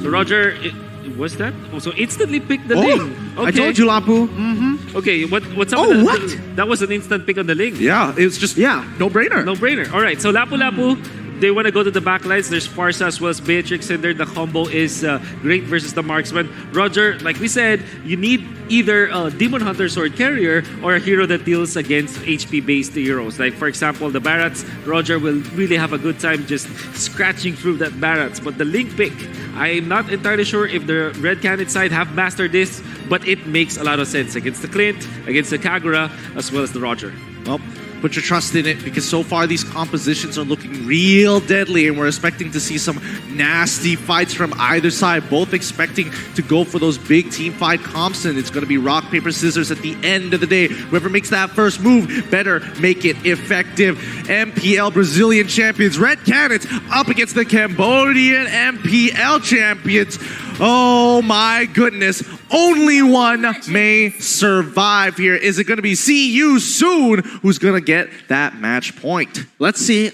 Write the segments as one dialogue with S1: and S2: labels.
S1: Roger, was that? Oh, so instantly pick the Ling. Okay.
S2: I told you, Lapu.
S1: Okay, what's up
S2: Oh,
S1: with that?
S2: what?
S1: That was an instant pick on the Ling.
S3: Yeah, it's just no-brainer.
S1: No brainer. All right, so Lapu Lapu, they want to go to the back lines. There's Farsa as well as Beatrix in there. The combo is great versus the marksman. Roger, like we said, you need either a Demon Hunter Sword Carrier or a hero that deals against HP-based heroes. Like, for example, the Barats, Roger will really have a good time just scratching through that Barats. But the Link pick, I'm not entirely sure if the Red Canids side have mastered this, but it makes a lot of sense against the Clint, against the Kagura, as well as the Roger.
S3: Well, put your trust in it because so far these compositions are looking real deadly and we're expecting to see some nasty fights from either side, both expecting to go for those big team fight comps, and it's going to be rock, paper, scissors at the end of the day. Whoever makes that first move better make it effective. MPL Brazilian champions, Red Canids up against the Cambodian MPL champions. Oh my goodness. Only one may survive here. Is it going to be See You Soon who's going to get that match point?
S2: Let's see.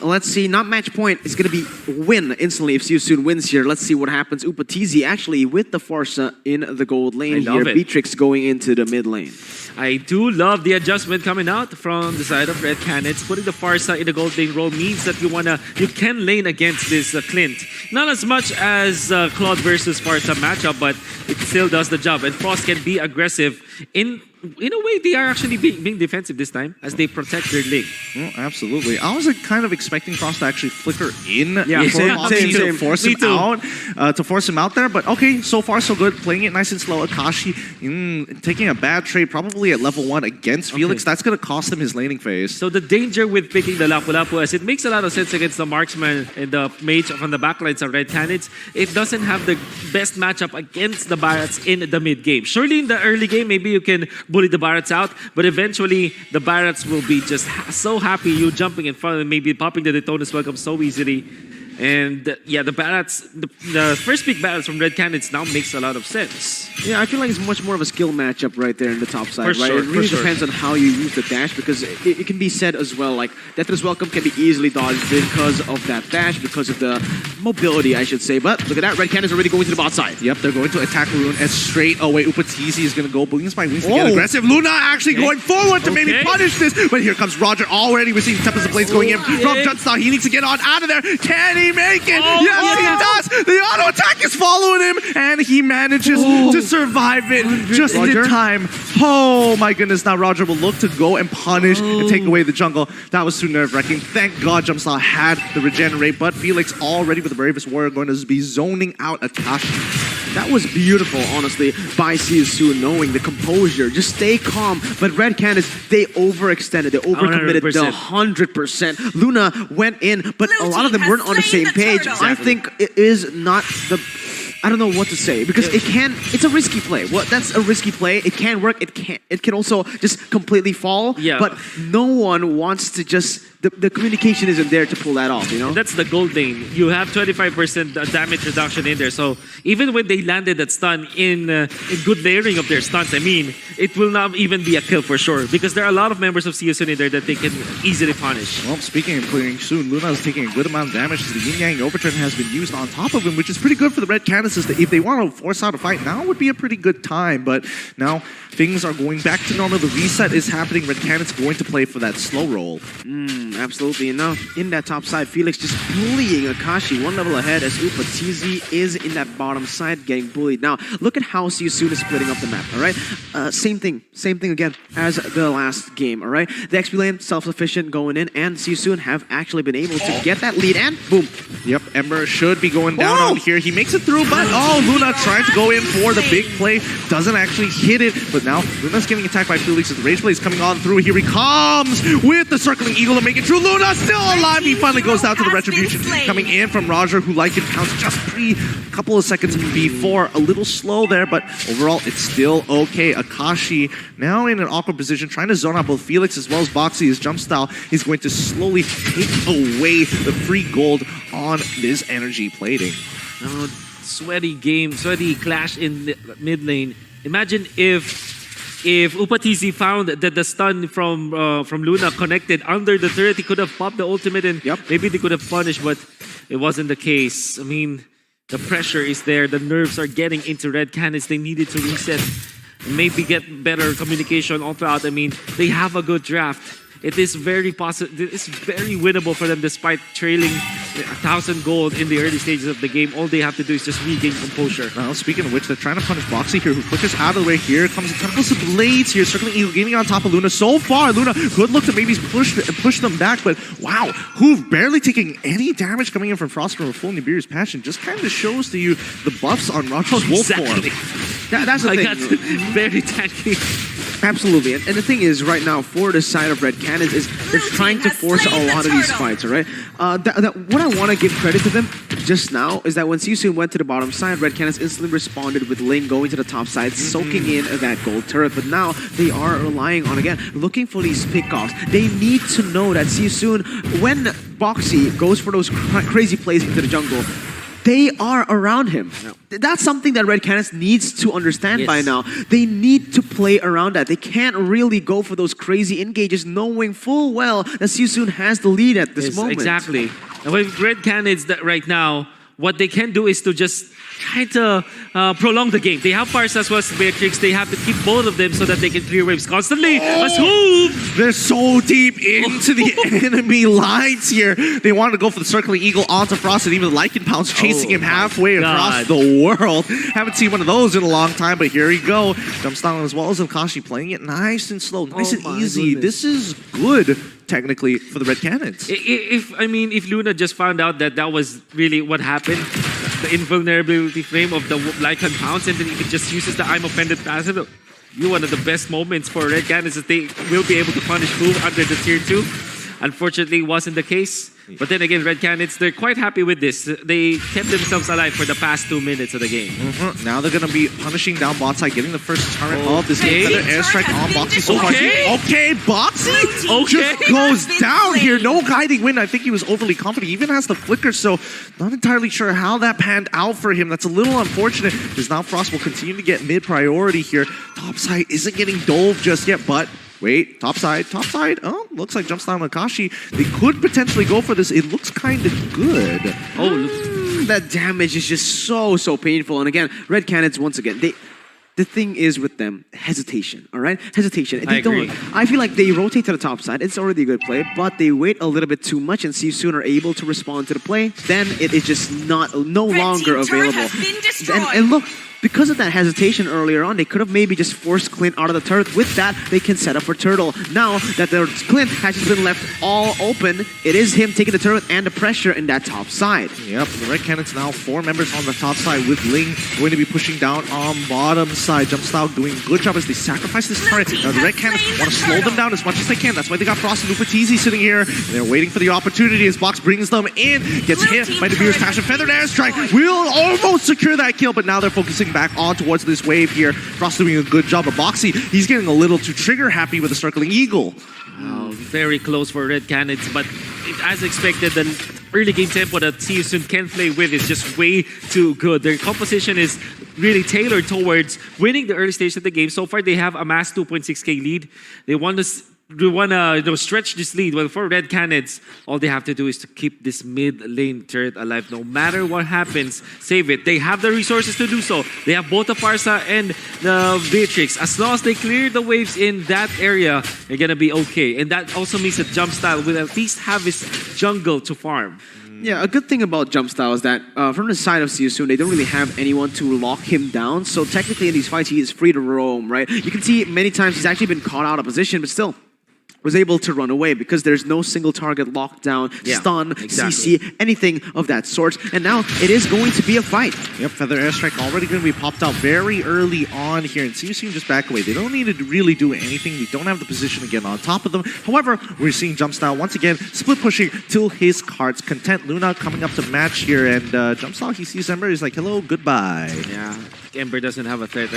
S2: Not match point. It's going to be win instantly if See You Soon wins here. Let's see what happens. Upatizi actually with the Farsa in the gold lane here. Beatrix going into the mid lane.
S1: I do love the adjustment coming out from the side of Red Canids. Putting the Farsa in the gold lane role means that you can lane against this Clint. Not as much as Claude versus Farsa matchup, but it still does the job. And Frost can be aggressive in a way. They are actually being defensive this time as they protect their lane.
S3: Well, absolutely. I was kind of expecting Frost to actually flicker in
S2: same.
S3: to force him out, there. But okay, so far so good. Playing it nice and slow. Akashi taking a bad trade probably at level 1 against Felix. That's going to cost him his laning phase.
S1: So the danger with picking the Lapu Lapu, as it makes a lot of sense against the marksman and the mage from the backlines of Red Canids, it doesn't have the best matchup against the Barats in the mid game. Surely in the early game, maybe you can bully the Barats out, but eventually the Barats will be just so happy you jumping in front and maybe popping the Daytona's welcome so easily. And yeah, the Barats, the first pick Barats from Red Canids now makes a lot of sense.
S2: Yeah, I feel like it's much more of a skill matchup right there in the top side, right?
S1: Sure,
S2: it really depends on how you use the dash, because it can be said as well, like, Deathless Welcome can be easily dodged because of that dash, because of the mobility, I should say. But look at that, Red Canids already going to the bot side.
S3: Yep, they're going to attack Rune and straight away. Upatizi is going to go Wings by Wings to get aggressive. Luna actually going forward to maybe punish this, but here comes Roger already. We're seeing Tempest of Blades going in from Junstar. He needs to get on out of there. Can he make it? Yes, he does! The auto attack is following him, and he manages to survive it just in time. Oh my goodness, now Roger will look to go and punish and take away the jungle. That was too nerve-wracking. Thank God Jumpsaw had the regenerate, but Felix already with the Bravest Warrior going to be zoning out Akashi.
S2: That was beautiful, honestly, by Sisu, knowing the composure. Just stay calm. But Red Canids, they overextended. They overcommitted 100%. Luna went in, but a lot of them weren't on the same page. I think it is not the... I don't know what to say, because it's a risky play. Well, that's a risky play. It can work. It can also just completely fall.
S1: Yeah.
S2: But no one wants to just... The communication isn't there to pull that off, you know?
S1: That's the gold lane. You have 25% damage reduction in there. So even when they landed that stun in good layering of their stuns, I mean, it will not even be a kill for sure, because there are a lot of members of CSN in there that they can easily punish.
S3: Well, speaking of clearing soon, Luna is taking a good amount of damage as the Yin Yang Overturn has been used on top of him, which is pretty good for the Red Canids. If they want to force out a fight, now would be a pretty good time. But now things are going back to normal. The reset is happening. Red Canids going to play for that slow roll.
S2: Absolutely enough. In that top side, Felix just bullying Akashi one level ahead as Upatizi is in that bottom side getting bullied. Now, look at how Siusun is splitting up the map, all right? Same thing again as the last game, all right? The XP lane, self-sufficient going in, and Siusun have actually been able to get that lead, and boom.
S3: Yep, Ember should be going down on here. He makes it through, but Luna trying to go in for the big play. Doesn't actually hit it, but now Luna's getting attacked by Felix as the Rage Blade is coming on through. Here he comes with the Circling Eagle to make it true. Luna still alive. He finally goes down to the Retribution coming in from Roger, who like it counts just a couple of seconds before. A little slow there, but overall it's still okay. Akashi now in an awkward position, trying to zone out both Felix as well as Boxy. His jump style is going to slowly take away the free gold on this energy plating.
S1: Sweaty game, sweaty clash in the mid lane. Imagine if Upatizi found that the stun from Luna connected under the turret, he could have popped the ultimate and maybe they could have punished, but it wasn't the case. I mean, The pressure is there. The nerves are getting into Red Canids. They needed to reset. Maybe get better communication all throughout. I mean, they have a good draft. It is very possible. It's very winnable for them despite trailing 1,000 gold in the early stages of the game. All they have to do is just regain composure.
S3: Now, speaking of which, they're trying to punish Boxy here, who flickers out of the way. Here comes the Tentacles of Blades here, circling Eagle, getting on top of Luna. So far, Luna could look to maybe push them back, but wow, who've barely taking any damage coming in from Frost from a full Nibiru's Passion just kind of shows to you the buffs on Roger's Wolf form.
S2: That's the
S1: Like
S2: thing.
S1: very tanky.
S2: Absolutely, and the thing is, right now, for the side of Red Canids is they're trying to force a lot of these fights, all right? What I want to give credit to them just now is that when Siusun went to the bottom side, Red Canids instantly responded with Ling going to the top side, soaking in that gold turret. But now they are relying on, again, looking for these pickoffs. They need to know that Siusun, when Boxy goes for those crazy plays into the jungle, they are around him. That's something that Red Canids needs to understand by now. They need to play around that. They can't really go for those crazy engages knowing full well that Siusun has the lead at this moment.
S1: Exactly. And with Red Canids that right now, what they can do is to just try to prolong the game. They have Parsa as well as Beatrix. They have to keep both of them so that they can clear waves constantly. A swoop!
S3: They're so deep into the enemy lines here. They wanted to go for the circling eagle onto Frost, and even the Lycan Pounds chasing him halfway across the world. Haven't seen one of those in a long time, but here we go. Jump styling as well as Akashi playing it nice and slow, nice and easy.
S1: Goodness.
S3: This is good, technically, for the Red Canids.
S1: If Luna just found out that that was really what happened, the invulnerability frame of the Lycan Pounds, and then if it just uses the I'm offended passive, one of the best moments for Red Canids is they will be able to punish Move under the tier 2. Unfortunately, it wasn't the case. But then again, Red Canids, they're quite happy with this. They kept themselves alive for the past 2 minutes of the game.
S3: Now they're going to be punishing down bot side, getting the first turret of this game. Feather airstrike on Boxy so far. Okay, Boxy just goes down here. No guiding wind. I think he was overly confident. He even has the flicker, so not entirely sure how that panned out for him. That's a little unfortunate, because now Frost will continue to get mid priority here. Topside isn't getting dove just yet, but wait, top side. Oh, looks like jump style on Akashi. They could potentially go for this. It looks kind of good.
S2: That damage is just so painful. And again, Red Canids, once again, the thing is with them, hesitation, all right? Hesitation.
S1: I agree.
S2: I feel like they rotate to the top side. It's already a good play, but they wait a little bit too much and Siusun are able to respond to the play. Then it is just no longer available. And look, because of that hesitation earlier on, they could have maybe just forced Clint out of the turret. With that, they can set up for Turtle. Now that Clint has just been left all open, it is him taking the turret and the pressure in that top side.
S3: Yep, the Red Canids now 4 members on the top side with Ling going to be pushing down on bottom side. Jump style doing a good job as they sacrifice this turret. Now the Red Canids want to slow them down as much as they can. That's why they got Frost and Lupatizi sitting here. They're waiting for the opportunity as Box brings them in. Gets hit by the Beer's Passion. Feathered airstrike will almost secure that kill, but now they're focusing back on towards this wave here. Frost doing a good job of Boxy. He's getting a little too trigger happy with the circling eagle.
S1: Very close for Red Canids, but as expected, the early game tempo that Siusun can play with is just way too good. Their composition is really tailored towards winning the early stage of the game. So far, they have amassed 2.6k lead. They want to stretch this lead. Well, for Red Canids, all they have to do is to keep this mid lane turret alive. No matter what happens, save it. They have the resources to do so. They have both the Farsa and the Beatrix. As long as they clear the waves in that area, they're gonna be okay. And that also means that Jump Style will at least have his jungle to farm.
S2: Yeah, a good thing about Jump Style is that from the side of Siusun, they don't really have anyone to lock him down. So technically in these fights, he is free to roam, right? You can see many times he's actually been caught out of position, but still was able to run away because there's no single target lockdown, stun, CC, anything of that sort. And now it is going to be a fight.
S3: Yep, Feather Airstrike already going to be popped out very early on here. And Siusun just back away. They don't need to really do anything. They don't have the position to get on top of them. However, we're seeing Jump Style once again split pushing till his heart's content. Luna coming up to match here. And Jump Style, he sees Ember. He's like, hello, goodbye.
S1: Yeah, Ember doesn't have a threat.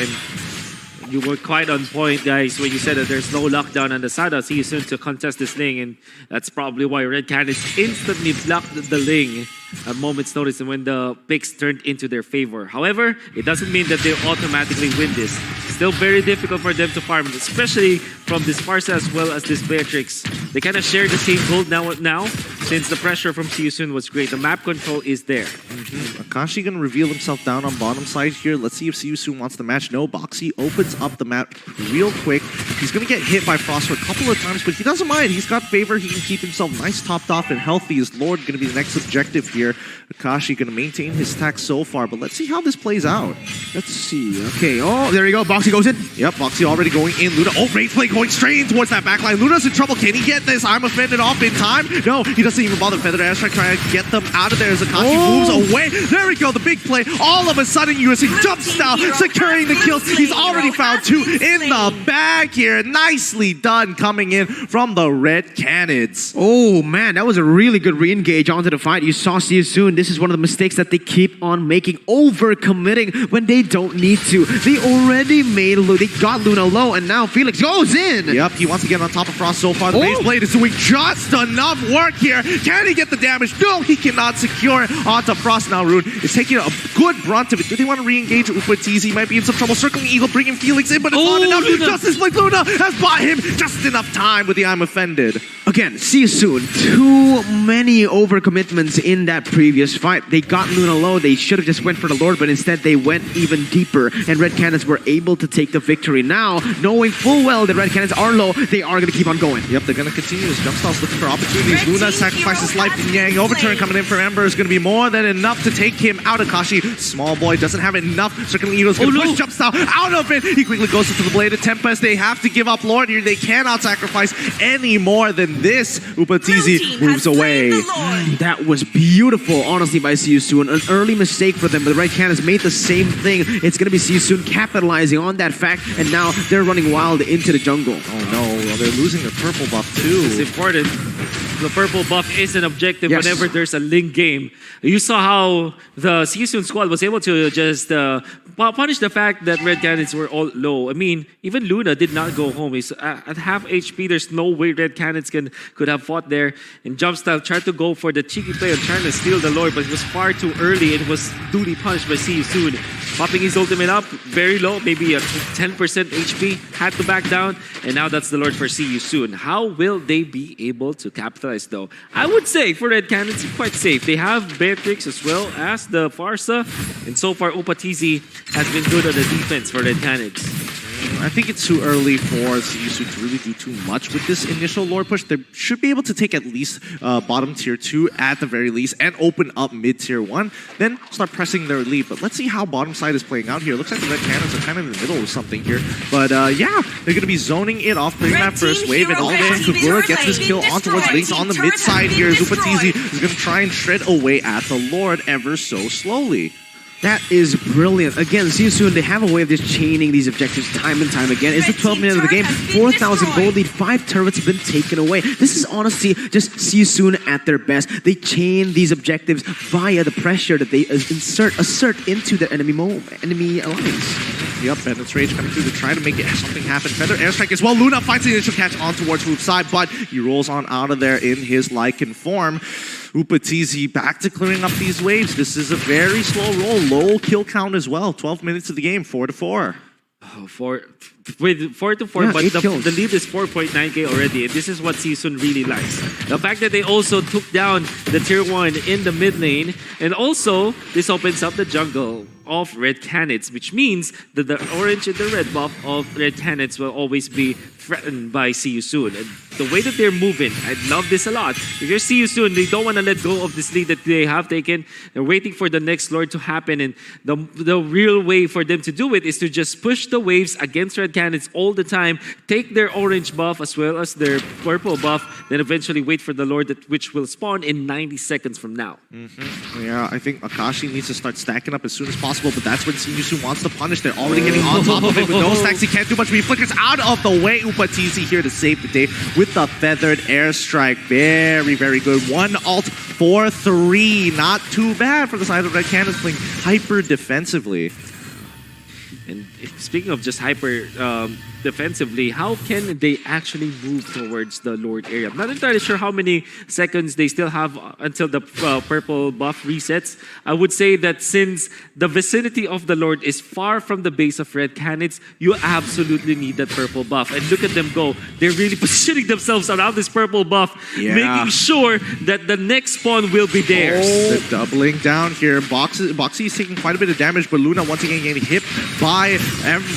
S1: You were quite on point, guys, when you said that there's no lockdown on the side of Siusun to contest this lane, and that's probably why Red Canids instantly blocked the lane. at moment's notice and when the picks turned into their favor. However, it doesn't mean that they automatically win this. Still very difficult for them to farm, especially from this Farsa as well as this Beatrix. They kind of share the same gold now since the pressure from Seosun was great. The map control is there.
S3: Akashi gonna reveal himself down on bottom side here. Let's see if Seosun wants the match. No, Boxy opens up the map real quick. He's gonna get hit by Frost for a couple of times, but he doesn't mind. He's got favor. He can keep himself nice topped off and healthy. His Lord gonna be the next objective here. Akashi gonna maintain his stack so far, but let's see how this plays out.
S2: Let's see. Okay. Oh, there you go. Boxy goes in.
S3: Yep, Boxy already going in. Luna, Rage Play going straight in towards that backline. Luna's in trouble. Can he get this? I'm offended off in time. No, he doesn't even bother. Feathered Airstrike trying to get them out of there as Akashi moves away. There we go, the big play. All of a sudden, USA jump style, securing the kills. He's already found 2 in the bag here. Nicely done coming in from the Red CANIDS.
S2: Oh man, that was a really good re-engage onto the fight. You saw Seosun. This is one of the mistakes that they keep on making, over-committing when they don't need to. They already they got Luna low, and now Felix goes in.
S3: Yep, he wants to get on top of Frost so far. The base blade is doing just enough work here. Can he get the damage? No, he cannot secure it onto Frost. Now Rune is taking a good brunt of it. Do they want to re-engage Upa-TZ? He might be in some trouble. Circling Eagle, bringing Felix in, but it's not enough.
S1: Luna.
S3: Justice Blade Luna has bought him just enough time with the I'm offended.
S2: Again, Seosun, too many overcommitments in that previous fight. They got Luna low. They should have just went for the Lord, but instead they went even deeper, and Red CANIDS were able to take the victory. Now, knowing full well that Red CANIDS are low, they are going to keep on going.
S3: Yep, they're going to continue this. Jumpstars looking for opportunities. Luna sacrifices life to Yang. Overturn coming in from Ember is going to be more than enough to take him out. Akashi, small boy, doesn't have enough. Circling Eagle's going to push Jumpstyle out of it. He quickly goes into the Blade of Tempest. They have to give up Lord here. They cannot sacrifice any more than this. Upa-TZ moves away.
S2: That was beautiful, honestly, by Seosun. An early mistake for them, but Red CANIDS made the same thing. It's going to be Seosun capitalizing on that fact, and now they're running wild into the jungle.
S3: Oh no, they're losing their purple buff too.
S1: It's important. The purple buff is an objective
S2: Yes.
S1: whenever there's a link game. You saw how the Season squad was able to just punish the fact that Red CANIDS were all low. I mean, even Luna did not go home. He's at half HP. There's no way Red CANIDS could have fought there. And Jumpstyle tried to go for the cheeky play of trying to steal the Lord, but it was far too early. It was duly punished by Season. Popping his ultimate up, very low, maybe a 10% HP, had to back down, and now that's the Lord for Season. How will they be able to capitalize though? I would say for Red CANIDS, it's quite safe. They have Beatrix as well as the Farsa, and so far Upa-TZ has been good on the defense for Red CANIDS.
S3: I think it's too early for Seosun to really do too much with this initial Lord push. They should be able to take at least bottom tier 2 at the very least and open up mid tier 1. Then start pressing their lead. But let's see how bottom side is playing out here. Looks like the Red CANIDS are kind of in the middle of something here. But yeah, they're going to be zoning it off, clearing that first wave. And all day, Kagura gets this kill on towards Lynx on the mid side here. Upa-TZ is going to try and shred away at the Lord ever so slowly.
S2: That is brilliant. Again, Seosun, they have a way of just chaining these objectives time and time again. It's the 12th minute of the game. 4,000 gold lead. 5 turrets have been taken away. This is honestly just Seosun at their best. They chain these objectives via the pressure that they assert into the enemy alliance.
S3: Yep, Bennett's Rage coming through to try to make something happen. Feather Airstrike as well. Luna finds the initial catch on towards Swoop's side, but he rolls on out of there in his Lycan form. Upa-TZ back to clearing up these waves. This is a very slow roll. Low kill count as well. 12 minutes of the game, 4-4.
S1: With 4-4,
S2: Yeah,
S1: but
S2: 8 kills.
S1: the lead is 4.9k already, and this is what Season really likes. The fact that they also took down the tier 1 in the mid lane, and also this opens up the jungle of Red CANIDS, which means that the orange and the red buff of Red CANIDS will always be threatened by Season. And the way that they're moving, I love this a lot. If you're Season, they don't want to let go of this lead that they have taken. They're waiting for the next Lord to happen, and the real way for them to do it is to just push the waves against Red CANIDS all the time, take their orange buff as well as their purple buff, then eventually wait for the Lord which will spawn in 90 seconds from now.
S3: Yeah, I think Akashi needs to start stacking up as soon as possible, but that's when Seosun wants to punish. They're already getting on top of it with no stacks. He can't do much, but he flickers out of the way. Upa-TZ here to save the day with the Feathered Airstrike. Very, very good. 1 ult for 3. Not too bad for the side of Red CANIDS playing hyper defensively.
S1: And speaking of just hyper defensively, how can they actually move towards the Lord area? I'm not entirely sure how many seconds they still have until the purple buff resets. I would say that since the vicinity of the Lord is far from the base of red CANIDS, you absolutely need that purple buff. And look at them go. They're really positioning themselves around this purple buff, making sure that the next spawn will be theirs.
S3: They're doubling down here. Boxy is taking quite a bit of damage, but Luna once again getting hit by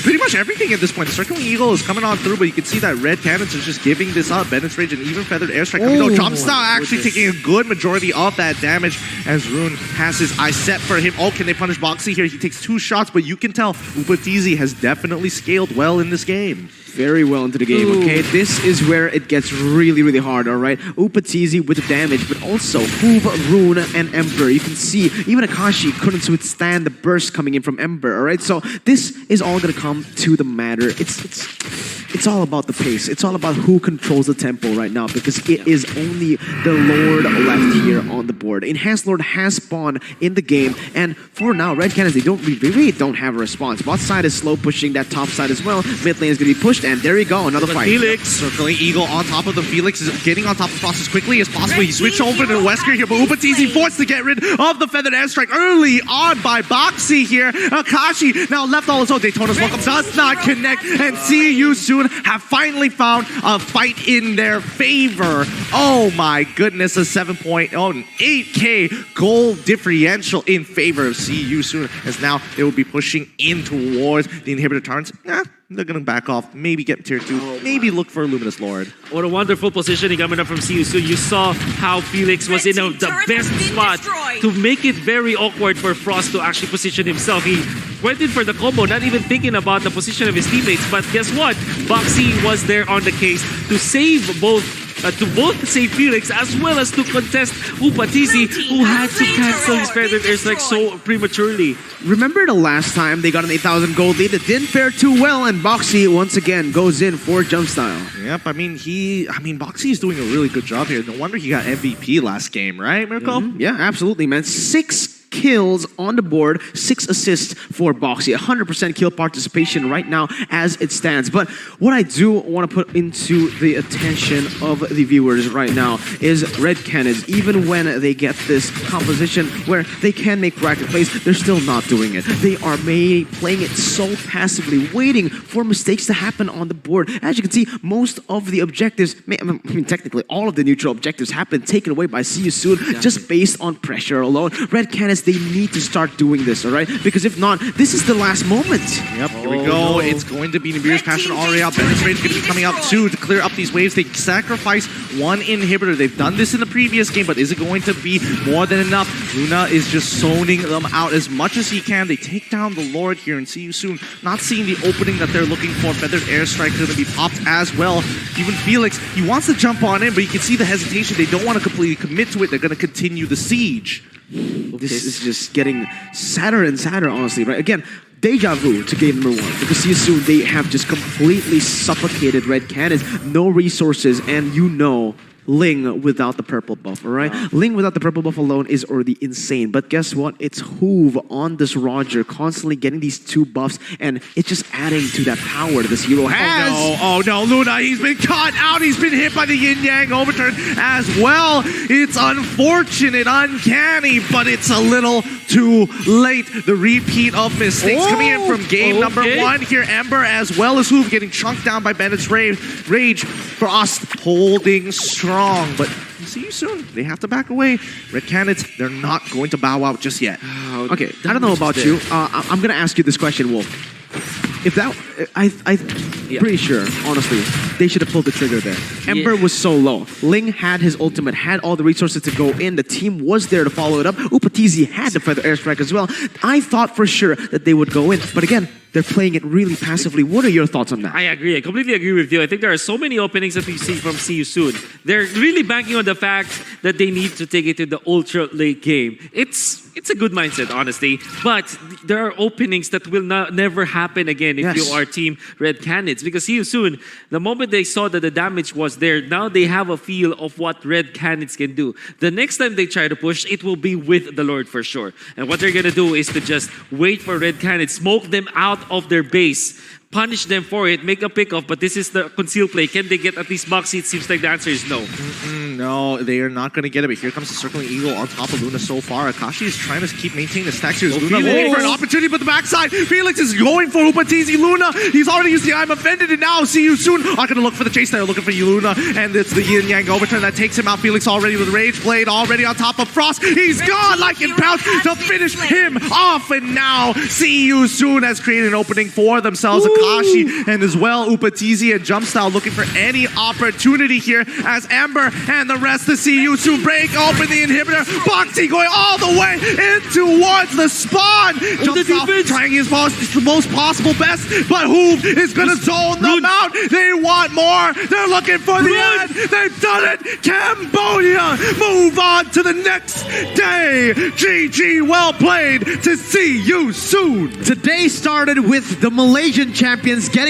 S3: pretty much everything at this point. The Circling Eagle is coming on through, but you can see that red CANIDS is just giving this up. Bennet's Rage and even Feathered Airstrike coming out. Jump Style actually taking a good majority of that damage as Rune has his eye set for him. Oh, can they punish Boxy here? He takes 2 shots, but you can tell Upatizi has definitely scaled well in this game.
S2: Very well into the game, okay? This is where it gets really, really hard, all right? Upatizi with the damage, but also Hoove, Rune, and Ember. You can see even Akashi couldn't withstand the burst coming in from Ember, all right? So this is all going to come to the matter. It's all about the pace. It's all about who controls the tempo right now because it is only the Lord left here on the board. Enhanced Lord has spawned in the game, and for now, red CANIDS, they really don't have a response. Bot side is slow pushing that top side as well. Mid lane is going to be pushed, and there you go, another fight.
S3: Felix, Circling Eagle on top of them. Felix is getting on top of Frost as quickly as possible. He switched over to Wesker here, but Upatizi forced to get rid of the Feathered Airstrike early on by Boxy here. Akashi now left all his own. Daytona's welcome does not connect, and see you soon have finally found a fight in their favor. Oh my goodness, a 7.0 and 8K goal differential in favor of See You Soon, as now they will be pushing in towards the inhibitor turns. They're going to back off, maybe get tier 2, maybe look for a Luminous Lord.
S1: What a wonderful positioning coming up from See So you saw how Felix was in the best spot to make it very awkward for Frost to actually position himself. He went in for the combo, not even thinking about the position of his teammates. But guess what? Boxy was there on the case to save both save Felix as well as to contest Upatizi, who had to cancel his Feathered Airstrike so prematurely.
S2: Remember the last time they got an 8,000 gold lead? It didn't fare too well, and Boxy once again goes in for jump style.
S3: Yep, Boxy is doing a really good job here. No wonder he got MVP last game, right, Mirko?
S2: Yeah, absolutely, man. 6 kills on the board, 6 assists for Boxy. 100% kill participation right now as it stands. But what I do want to put into the attention of the viewers right now is red CANIDS. Even when they get this composition where they can make proactive plays, they're still not doing it. They are playing it so passively, waiting for mistakes to happen on the board. As you can see, most of the objectives, technically all of the neutral objectives have been taken away by See You Soon just based on pressure alone. Red CANIDS, they need to start doing this, all right? Because if not, this is the last moment.
S3: Yep, here we go. It's going to be Nibiru's Passion already out. Bennet's Rage going to be coming out too to clear up these waves. They sacrifice 1 inhibitor. They've done this in the previous game, but is it going to be more than enough? Luna is just zoning them out as much as he can. They take down the Lord here and See You Soon. Not seeing the opening that they're looking for. Feathered Airstrike going to be popped as well. Even Felix, he wants to jump on in, but you can see the hesitation. They don't want to completely commit to it. They're going to continue the siege.
S2: This is just getting sadder and sadder, honestly, right? Again, deja vu to game number 1 because See You Soon, they have just completely suffocated red CANIDS. No resources, and you know Ling without the purple buff, all right? Ling without the purple buff alone is already insane. But guess what? It's Hoove on this Roger, constantly getting these 2 buffs, and it's just adding to that power that this hero has.
S3: Oh no, Luna, he's been caught out. He's been hit by the yin-yang overturn as well. It's unfortunate, uncanny, but it's a little too late. The repeat of mistakes coming in from game number 1 here. Ember as well as Hoove getting chunked down by Bennet's Rage. Frost holding strong. But See You Soon. They have to back away. Red CANIDS, they're not going to bow out just yet.
S2: Okay, I don't know about you. I'm going to ask you this question, Wolf. If that, I'm pretty sure, honestly, they should have pulled the trigger there. Ember was so low. Ling had his ultimate, had all the resources to go in. The team was there to follow it up. Upatizi had the Feather Airstrike as well. I thought for sure that they would go in. But again, they're playing it really passively. What are your thoughts on that?
S1: I agree. I completely agree with you. I think there are so many openings that we see from See You Soon. They're really banking on the fact that they need to take it to the ultra late game. It's it's a good mindset, honestly. But there are openings that will never happen again if you are Team Red Canids. Because see you soon, the moment they saw that the damage was there, now they have a feel of what Red Canids can do. The next time they try to push, it will be with the Lord for sure. And what they're gonna do is to just wait for Red Canids, smoke them out of their base, punish them for it, make a pick-off, but this is the conceal play. Can they get at least Moxie? It seems like the answer is no.
S3: No, they are not going to get it, but here comes the Circling Eagle on top of Luna so far. Akashi is trying to keep maintaining the stacks here. Luna looking for an opportunity, but the backside, Felix is going for Upatizi. Luna, he's already used the I'm offended, and now see you soon. Are going to look for the chase there, looking for you, Luna, and it's the Yin Yang overturn that takes him out. Felix already with Rage Blade, already on top of Frost. He's gone like in Pouch to finish him off, and now see you soon has created an opening for themselves. Akashi and as well Upatizi and Jumpstyle looking for any opportunity here as Ember and the rest to see you soon break open the inhibitor. Boxy going all the way in towards the spawn. Jumpstyle trying his most possible best, but who is going to zone them out? They want more. They're looking for the end. They've done it. Cambodia move on to the next day. GG, well played. To see you soon.
S2: Today started with the Malaysian champions getting